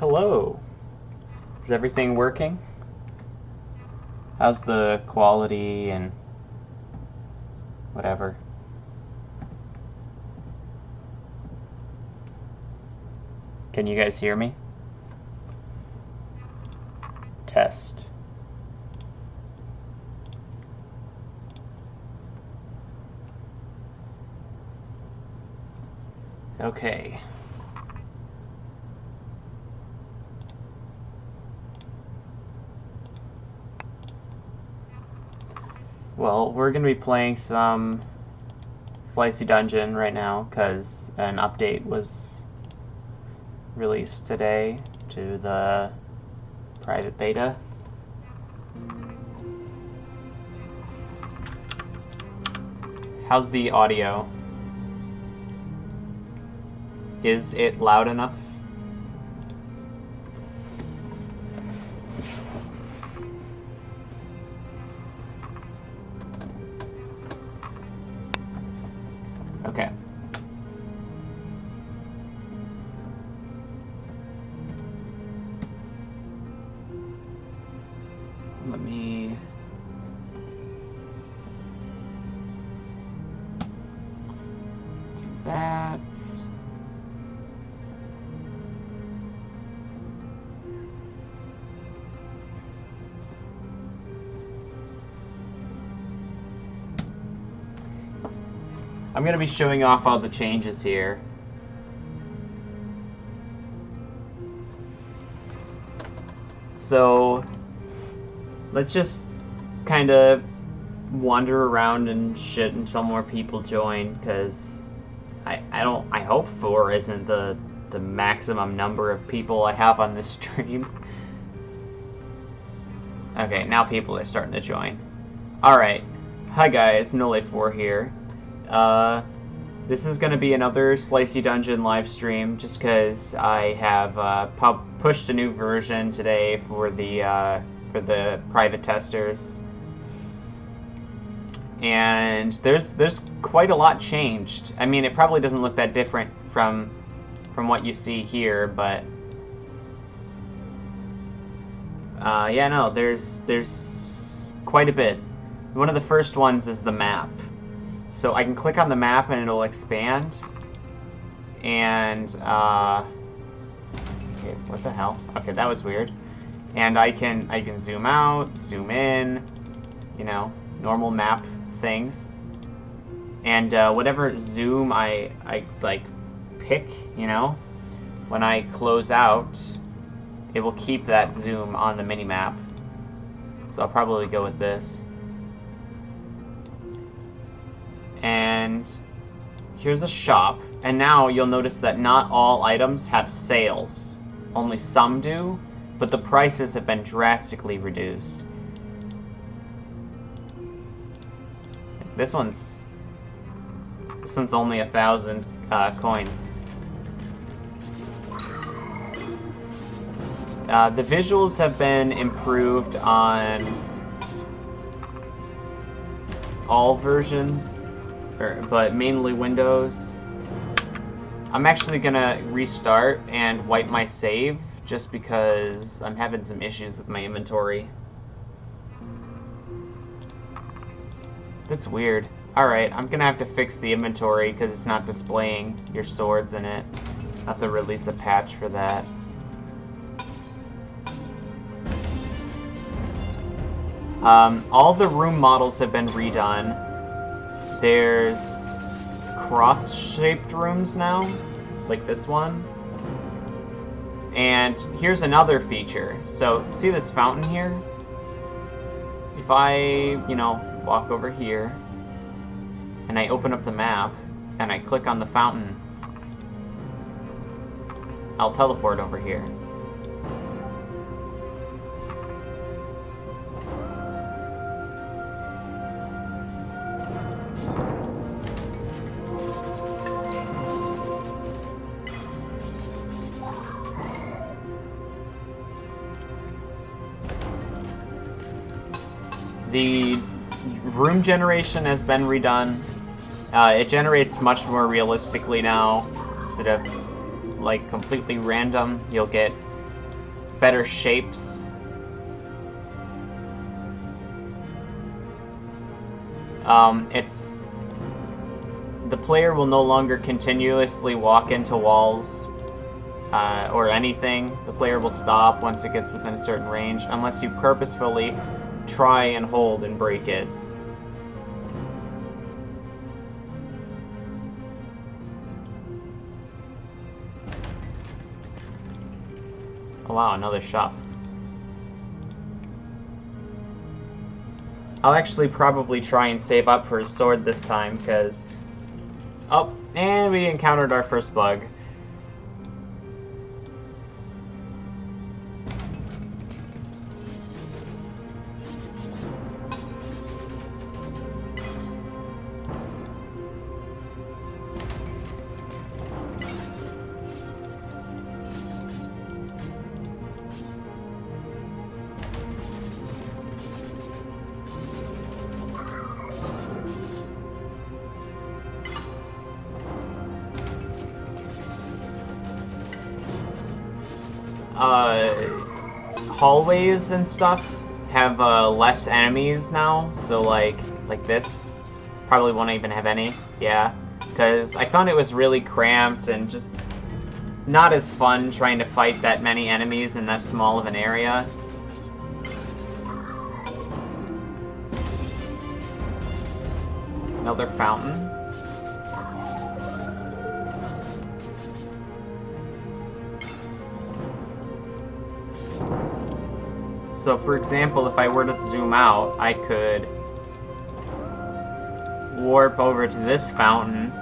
Hello. Is everything working? How's the quality and whatever? Can you guys hear me? Test. Okay. Well, we're going to be playing some SLICEY Dungeon right now because an update was released today to the private beta. How's the audio? Is it loud enough? Okay. Let me do that. I'm going to be showing off all the changes here. So let's just kind of wander around and shit until more people join, because I hope 4 isn't the maximum number of people I have on this stream. Okay, now people are starting to join. Alright. Hi guys, Nole4 here. This is going to be another SLICEY Dungeon live stream, just because I have pushed a new version today for the private testers, and there's quite a lot changed. I mean, it probably doesn't look that different from what you see here, but yeah, no, there's quite a bit. One of the first ones is the map. So I can click on the map and it'll expand, and okay, what the hell? Okay, that was weird. And I can zoom out, zoom in, you know, normal map things. And whatever zoom I like pick, you know, when I close out, it will keep that zoom on the mini map. So I'll probably go with this. And here's a shop, and now you'll notice that not all items have sales. Only some do, but the prices have been drastically reduced. This one's only 1,000 coins. The visuals have been improved on all versions, but mainly Windows. I'm actually gonna restart and wipe my save just because I'm having some issues with my inventory. That's weird. Alright, I'm gonna have to fix the inventory because it's not displaying your swords in it. I'll have to release a patch for that. All the room models have been redone. There's cross-shaped rooms now, like this one. And here's another feature. So, see this fountain here? If I, you know, walk over here, and I open up the map, and I click on the fountain, I'll teleport over here. The room generation has been redone. It generates much more realistically now. Instead of like completely random, you'll get better shapes. It's... The player will no longer continuously walk into walls or anything. The player will stop once it gets within a certain range, unless you purposefully try and hold and break it. Oh wow, another shop. I'll actually probably try and save up for a sword this time, because... Oh, and we encountered our first bug. Hallways and stuff have less enemies now, so like this probably won't even have any. Yeah, because I found it was really cramped and just not as fun trying to fight that many enemies in that small of an area. Another fountain. So, for example, if I were to zoom out, I could warp over to this fountain.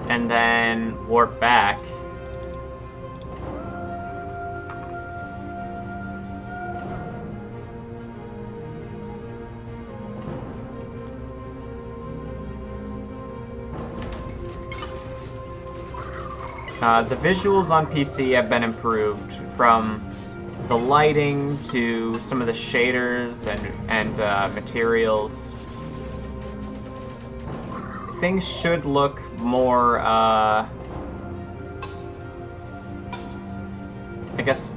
And then warp back. The visuals on PC have been improved, from the lighting to some of the shaders and materials. Things should look more, I guess,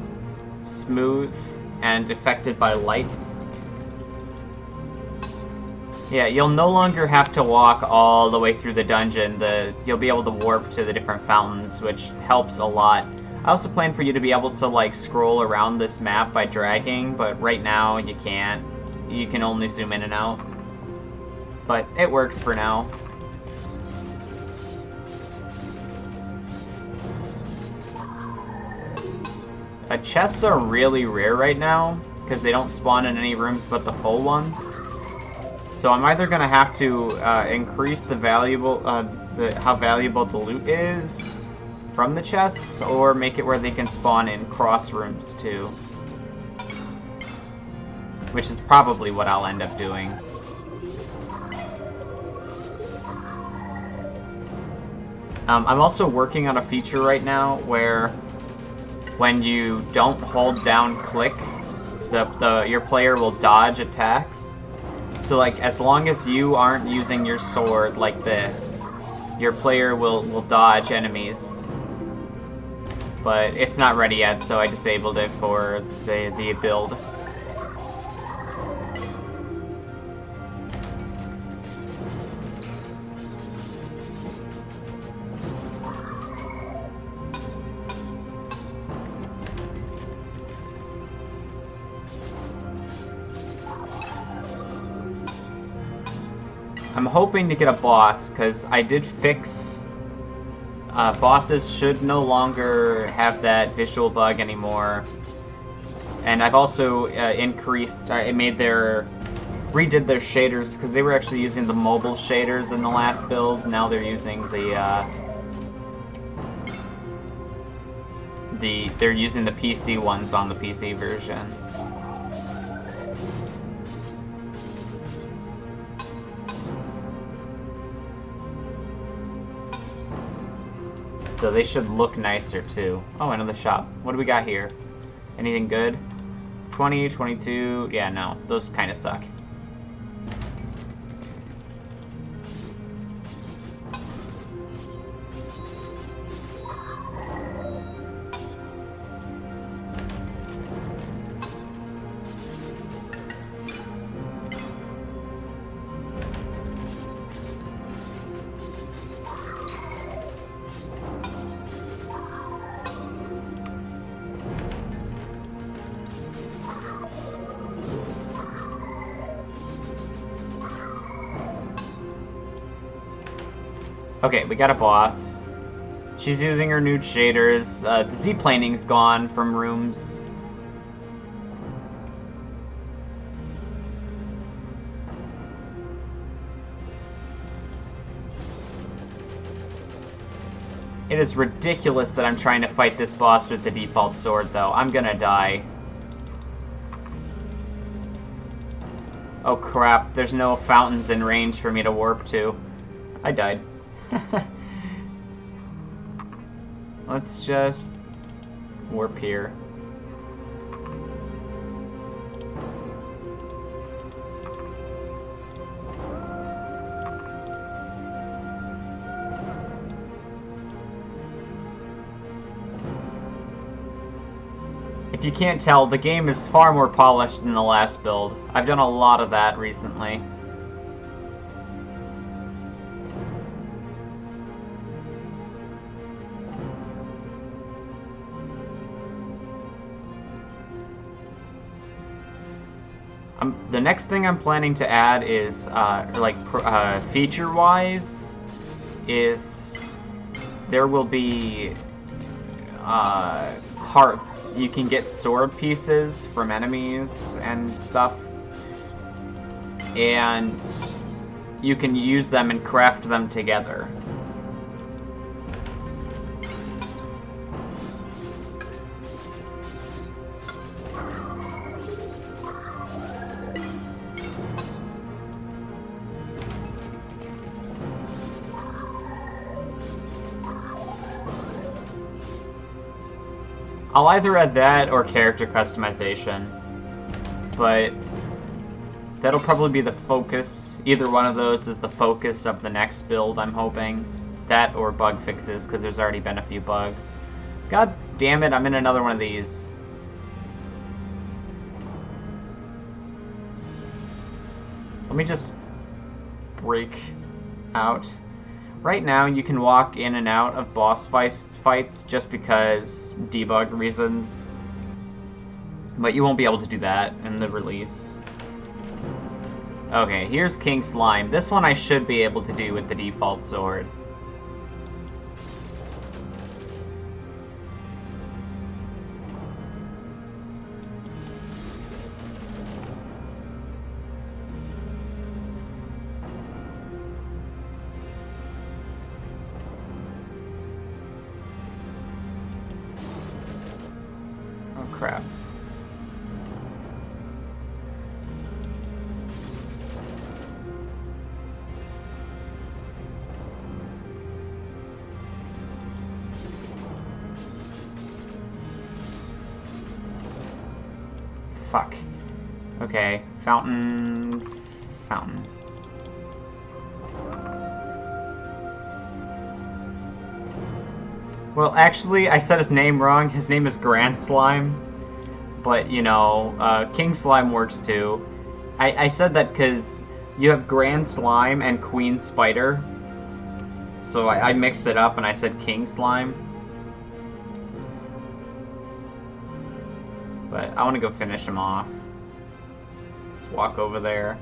smooth and affected by lights. Yeah, you'll no longer have to walk all the way through the dungeon. You'll be able to warp to the different fountains, which helps a lot. I also plan for you to be able to, like, scroll around this map by dragging, but right now you can't. You can only zoom in and out. But it works for now. Chests are really rare right now, because they don't spawn in any rooms but the full ones. So I'm either going to have to increase the how valuable the loot is from the chests, or make it where they can spawn in cross rooms too. Which is probably what I'll end up doing. I'm also working on a feature right now where when you don't hold down click, your player will dodge attacks. So, like, as long as you aren't using your sword like this, your player will dodge enemies. But it's not ready yet, so I disabled it for the build. I'm hoping to get a boss, because I did fix... bosses should no longer have that visual bug anymore. And I've also increased... I redid their shaders, because they were actually using the mobile shaders in the last build. Now they're using they're using the PC ones on the PC version. So they should look nicer too. Oh, another shop. What do we got here? Anything good? 20, 22... Yeah, no. Those kind of suck. Okay, we got a boss. She's using her nude shaders. The Z-planing's gone from rooms. It is ridiculous that I'm trying to fight this boss with the default sword, though. I'm gonna die. Oh crap, there's no fountains in range for me to warp to. I died. Let's just warp here. If you can't tell, the game is far more polished than the last build. I've done a lot of that recently. The next thing I'm planning to add is, feature-wise, is there will be, hearts. You can get sword pieces from enemies and stuff, and you can use them and craft them together. I'll either add that or character customization, but that'll probably be the focus. Either one of those is the focus of the next build, I'm hoping. That or bug fixes, because there's already been a few bugs. God damn it, I'm in another one of these. Let me just break out. Right now, you can walk in and out of boss fights just because debug reasons, but you won't be able to do that in the release. Okay, here's King Slime. This one I should be able to do with the default sword. Crap. Fuck. Okay, fountain. Well, actually, I said his name wrong. His name is Grand Slime. But, you know, King Slime works too. I said that because you have Grand Slime and Queen Spider. So I mixed it up and I said King Slime. But I want to go finish him off. Just walk over there.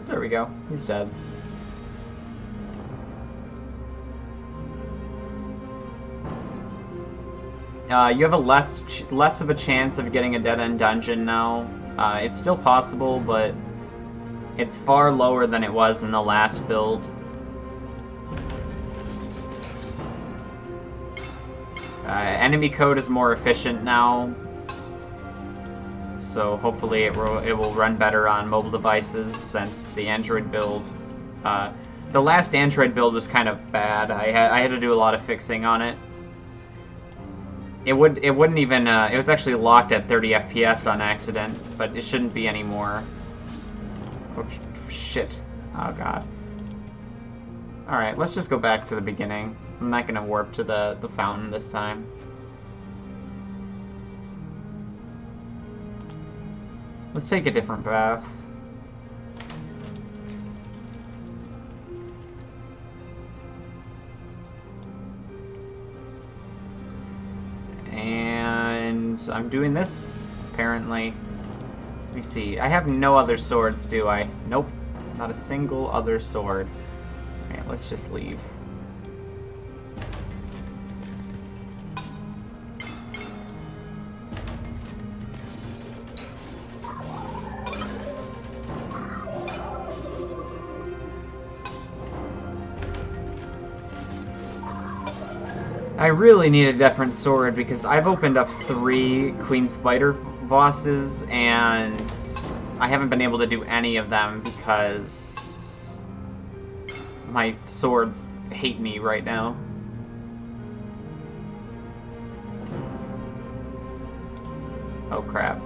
There we go. He's dead. You have a less of a chance of getting a dead-end dungeon now. It's still possible, but it's far lower than it was in the last build. Enemy code is more efficient now, so hopefully it will run better on mobile devices since the Android build. The last Android build was kind of bad. I had to do a lot of fixing on it. It wouldn't even it was actually locked at 30 FPS on accident, but it shouldn't be anymore. Oh shit! Oh god. Alright, let's just go back to the beginning. I'm not going to warp to the fountain this time. Let's take a different path. And I'm doing this, apparently. Let me see. I have no other swords, do I? Nope. Not a single other sword. Okay, let's just leave. I really need a different sword because I've opened up 3 Queen Spider bosses and I haven't been able to do any of them because my swords hate me right now. Oh crap.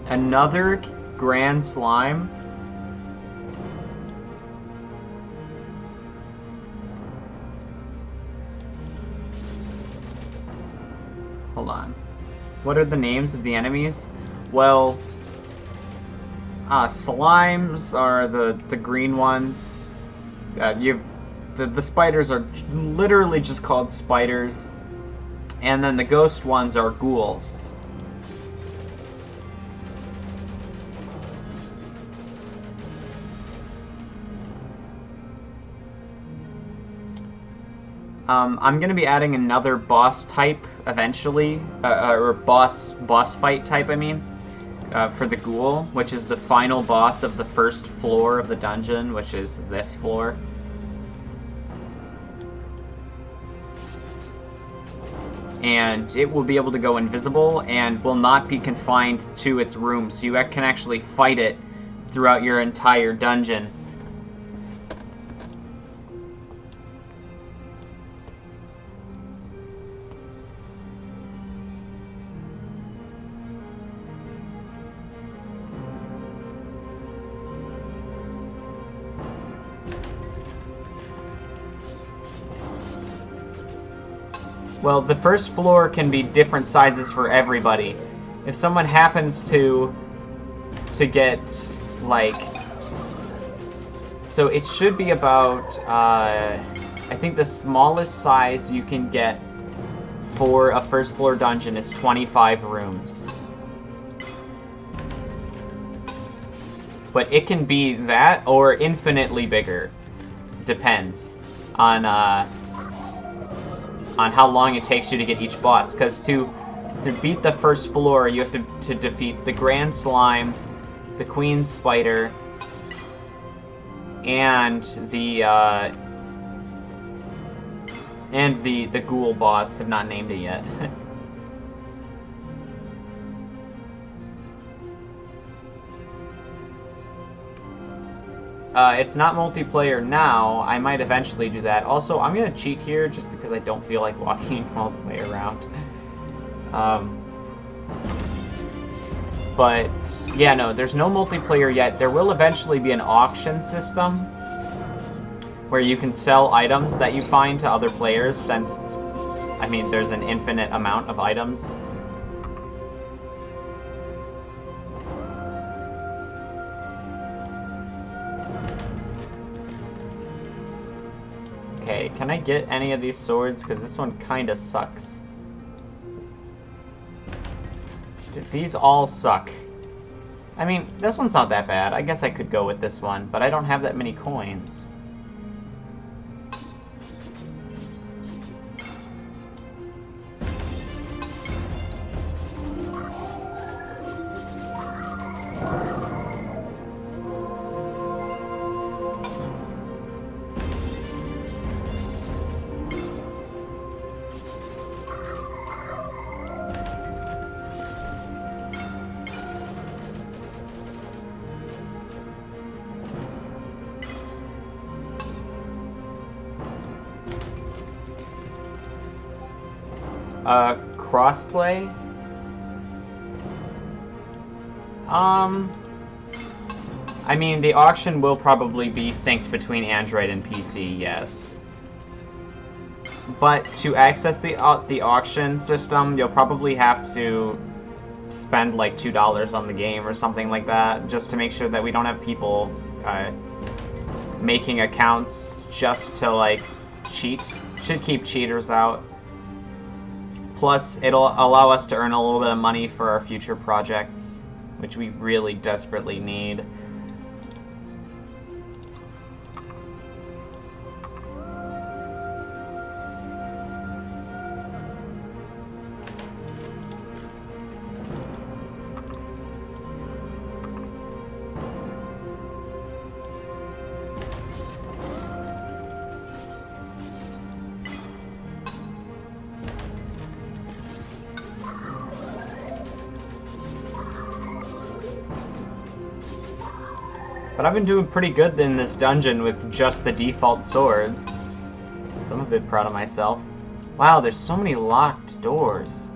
Another Grand Slime? Hold on. What are the names of the enemies? Well, slimes are the green ones. The spiders are literally just called spiders. And then the ghost ones are ghouls. I'm going to be adding another boss type eventually, or boss fight type, I mean, for the ghoul, which is the final boss of the first floor of the dungeon, which is this floor. And it will be able to go invisible and will not be confined to its room, so you can actually fight it throughout your entire dungeon. Well, the first floor can be different sizes for everybody. If someone happens to get, like... So it should be about, I think the smallest size you can get for a first floor dungeon is 25 rooms. But it can be that or infinitely bigger. Depends on how long it takes you to get each boss. Because to beat the first floor, you have to defeat the Grand Slime, the Queen Spider, and the Ghoul boss. Have not named it yet. It's not multiplayer now. I might eventually do that. Also, I'm gonna cheat here just because I don't feel like walking all the way around. But, yeah, no, there's no multiplayer yet. There will eventually be an auction system where you can sell items that you find to other players since, I mean, there's an infinite amount of items. Okay, can I get any of these swords? Because this one kinda sucks. These all suck. I mean, this one's not that bad. I guess I could go with this one, but I don't have that many coins. Crossplay? I mean, the auction will probably be synced between Android and PC, yes. But to access the auction system, you'll probably have to spend like $2 on the game or something like that, just to make sure that we don't have people making accounts just to like cheat. Should keep cheaters out. Plus, it'll allow us to earn a little bit of money for our future projects, which we really desperately need. But I've been doing pretty good in this dungeon with just the default sword. So I'm a bit proud of myself. Wow, there's so many locked doors.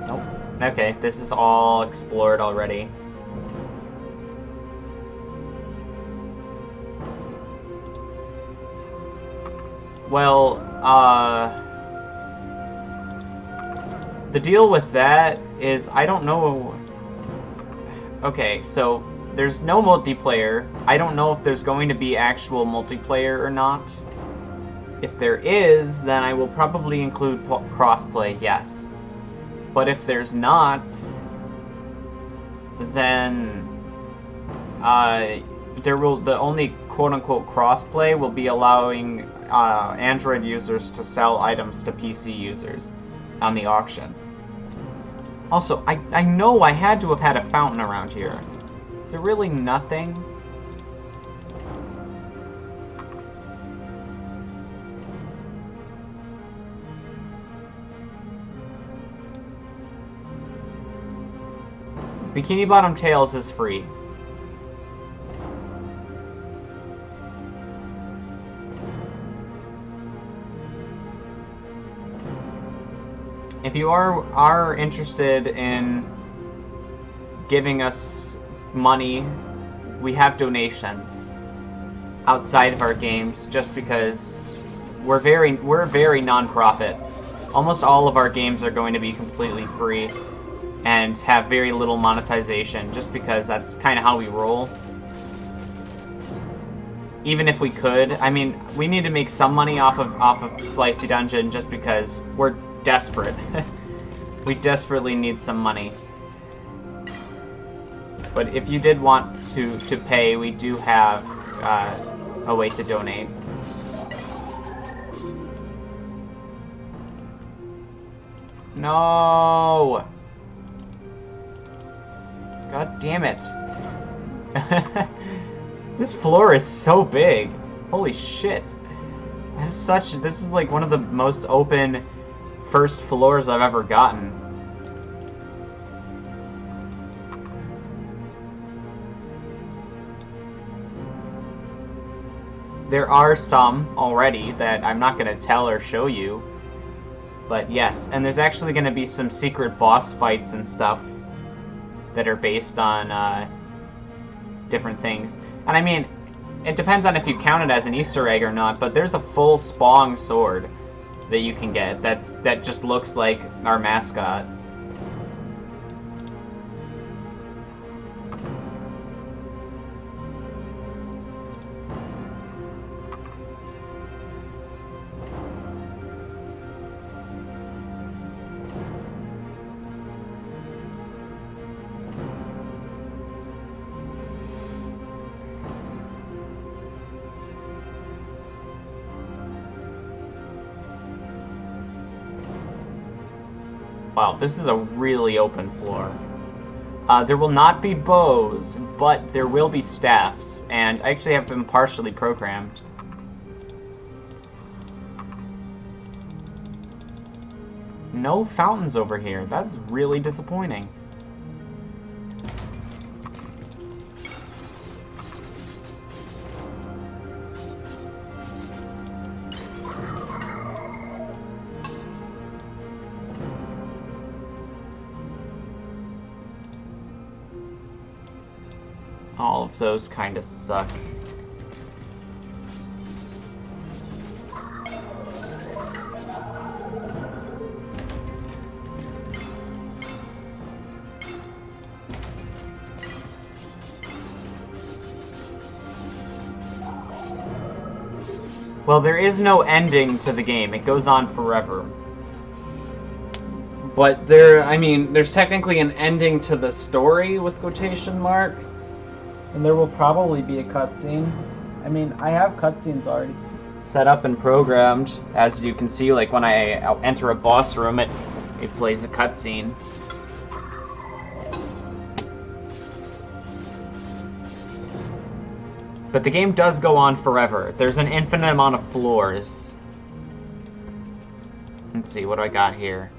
Nope. Okay, this is all explored already. Well, the deal with that is I don't know. Okay, so there's no multiplayer. I don't know if there's going to be actual multiplayer or not. If there is, then I will probably include crossplay, yes. But if there's not, then the only quote-unquote crossplay will be allowing Android users to sell items to PC users on the auction. Also, I know I had to have had a fountain around here. Is there really nothing? Bikini Bottom Tails is free. If you are interested in giving us money, we have donations outside of our games just because we're very non-profit. Almost all of our games are going to be completely free and have very little monetization just because that's kind of how we roll. Even if we could, I mean, we need to make some money off of SLICEY Dungeon just because we're desperate. We desperately need some money. But if you did want to pay, we do have a way to donate. No! God damn it. This floor is so big. Holy shit. This is like one of the most open first floors I've ever gotten. There are some already that I'm not going to tell or show you. But yes, and there's actually going to be some secret boss fights and stuff that are based on different things. And I mean, it depends on if you count it as an Easter egg or not, but there's a full Spong sword that you can get that just looks like our mascot. Wow, this is a really open floor. There will not be bows, but there will be staffs, and I actually have them partially programmed. No fountains over here. That's really disappointing. All of those kind of suck. Well, there is no ending to the game. It goes on forever. But there's technically an ending to the story with quotation marks. And there will probably be a cutscene. I mean, I have cutscenes already set up and programmed. As you can see, like when I enter a boss room, it plays a cutscene. But the game does go on forever. There's an infinite amount of floors. Let's see, what do I got here?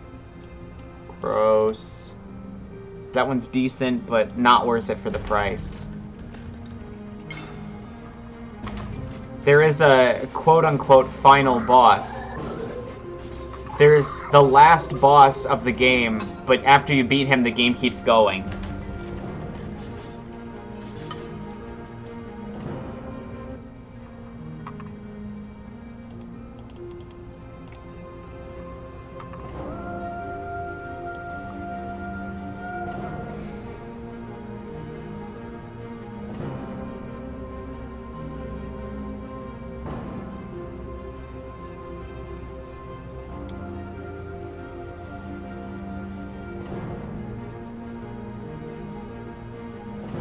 Gross. That one's decent, but not worth it for the price. There is a quote-unquote final boss. There's the last boss of the game, but after you beat him, the game keeps going.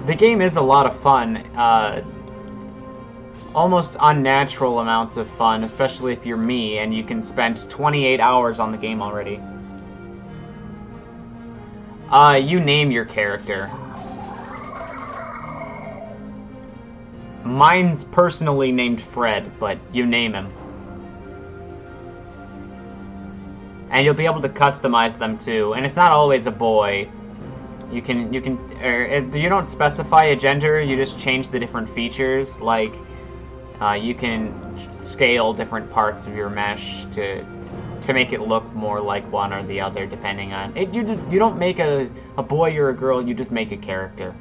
The game is a lot of fun, almost unnatural amounts of fun, especially if you're me and you can spend 28 hours on the game already. You name your character. Mine's personally named Fred, but you name him. And you'll be able to customize them too, and it's not always a boy. You don't specify a gender, you just change the different features, like, you can scale different parts of your mesh to make it look more like one or the other, depending on... You don't make a boy or a girl, you just make a character.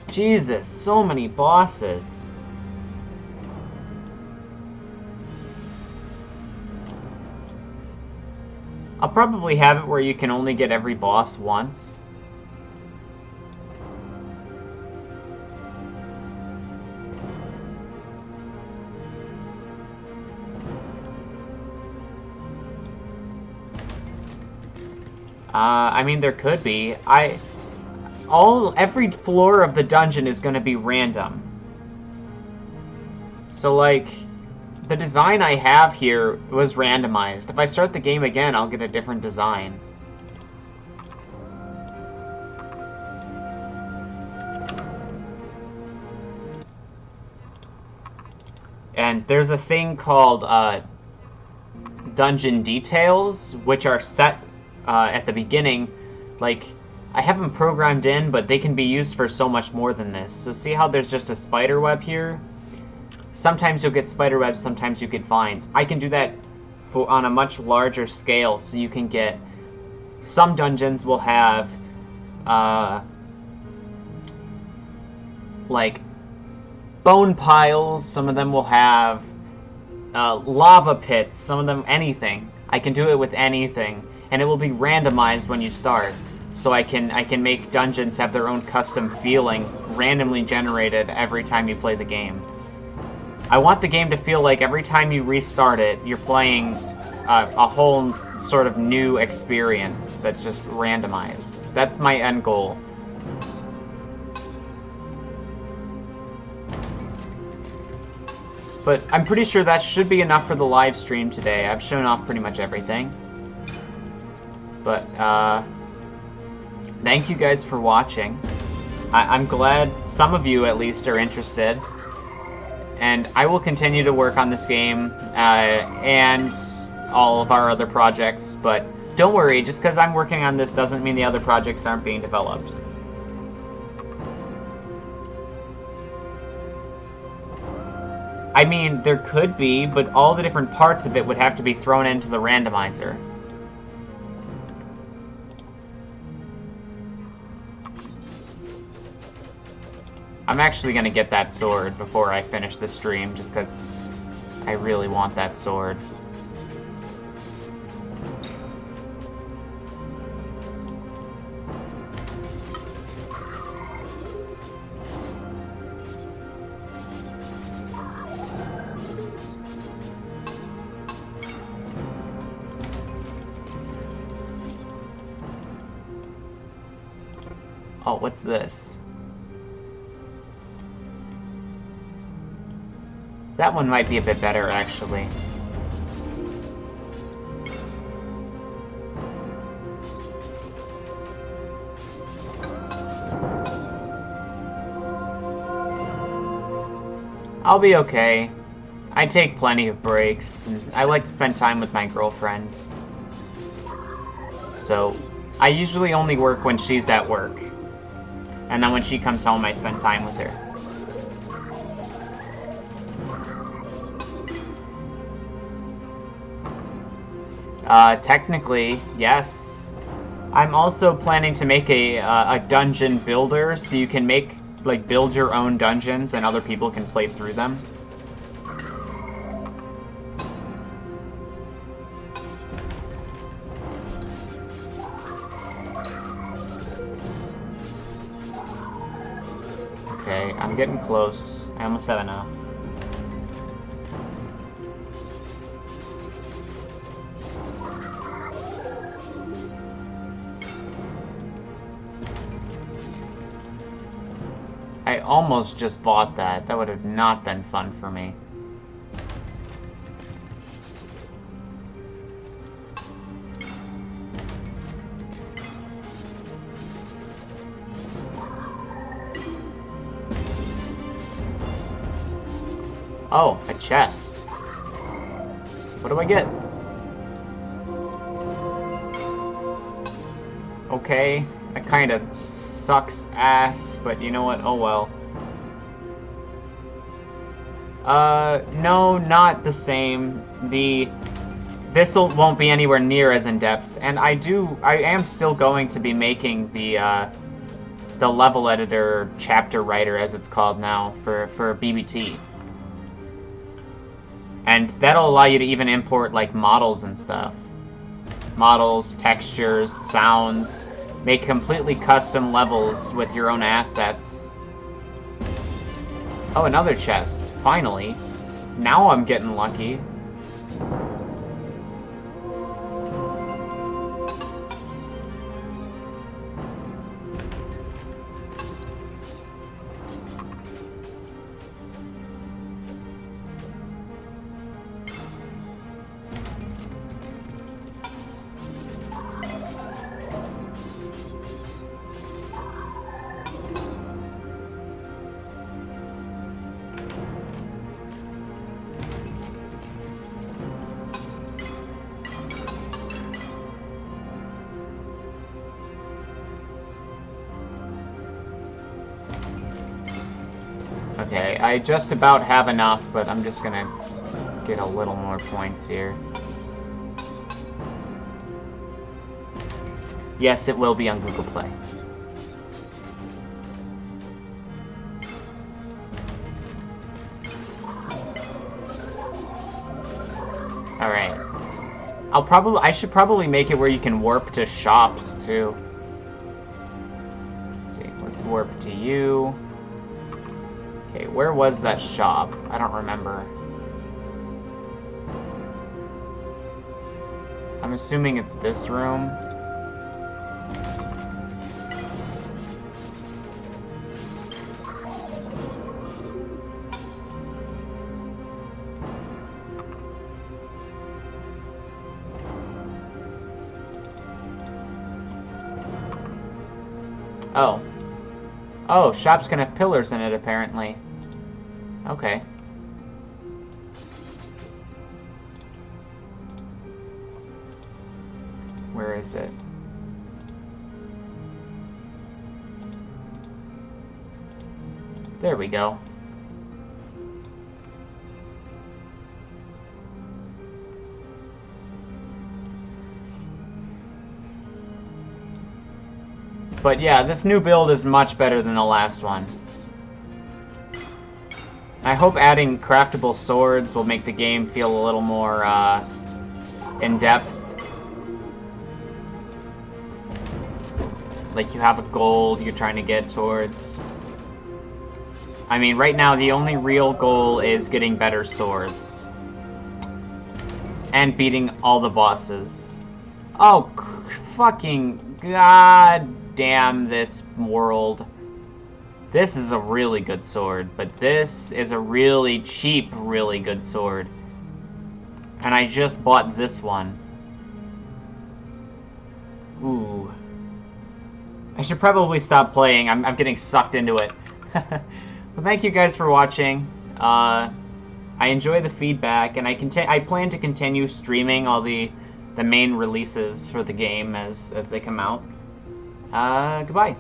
Jesus, so many bosses. I'll probably have it where you can only get every boss once. I mean, there could be. Every floor of the dungeon is going to be random. So, like, the design I have here was randomized. If I start the game again, I'll get a different design. And there's a thing called dungeon details, which are set at the beginning. Like, I have them programmed in, but they can be used for so much more than this. So see how there's just a spider web here? Sometimes you'll get spider webs, sometimes you get vines. I can do that on a much larger scale, so you can get... Some dungeons will have, like, bone piles. Some of them will have lava pits. Some of them, anything. I can do it with anything. And it will be randomized when you start. So I can make dungeons have their own custom feeling, randomly generated every time you play the game. I want the game to feel like every time you restart it, you're playing a whole sort of new experience that's just randomized. That's my end goal. But I'm pretty sure that should be enough for the live stream today. I've shown off pretty much everything. But, thank you guys for watching. I'm glad some of you, at least, are interested. And I will continue to work on this game, and all of our other projects, but don't worry, just because I'm working on this doesn't mean the other projects aren't being developed. I mean, there could be, but all the different parts of it would have to be thrown into the randomizer. I'm actually going to get that sword before I finish the stream, just because I really want that sword. Oh, what's this? That one might be a bit better, actually. I'll be okay. I take plenty of breaks, and I like to spend time with my girlfriend. So, I usually only work when she's at work. And then when she comes home, I spend time with her. Technically, yes. I'm also planning to make a dungeon builder, so you can make, like, build your own dungeons and other people can play through them. Okay, I'm getting close. I almost have enough. I almost just bought that. That would have not been fun for me. Oh, a chest. What do I get? Okay, that kind of sucks ass, but you know what? Oh well. No, not the same. This won't be anywhere near as in-depth, and I am still going to be making the level editor chapter writer, as it's called now, for BBT. And that'll allow you to even import, like, models and stuff. Models, textures, sounds, make completely custom levels with your own assets. Oh, another chest. Finally. Now I'm getting lucky. Okay, I just about have enough, but I'm just gonna get a little more points here. Yes, it will be on Google Play. Alright. I should probably make it where you can warp to shops, too. Let's see, let's warp to you. Okay, where was that shop? I don't remember. I'm assuming it's this room. Oh. Oh, shops can have pillars in it, apparently. Okay. Where is it? There we go. But yeah, this new build is much better than the last one. I hope adding craftable swords will make the game feel a little more in-depth. Like you have a goal you're trying to get towards. I mean, right now the only real goal is getting better swords. And beating all the bosses. Oh, fucking god damn this world. This is a really good sword, but this is a really cheap, really good sword. And I just bought this one. Ooh. I should probably stop playing. I'm getting sucked into it. Well, thank you guys for watching. I enjoy the feedback, and I plan to continue streaming all the main releases for the game as they come out. Goodbye.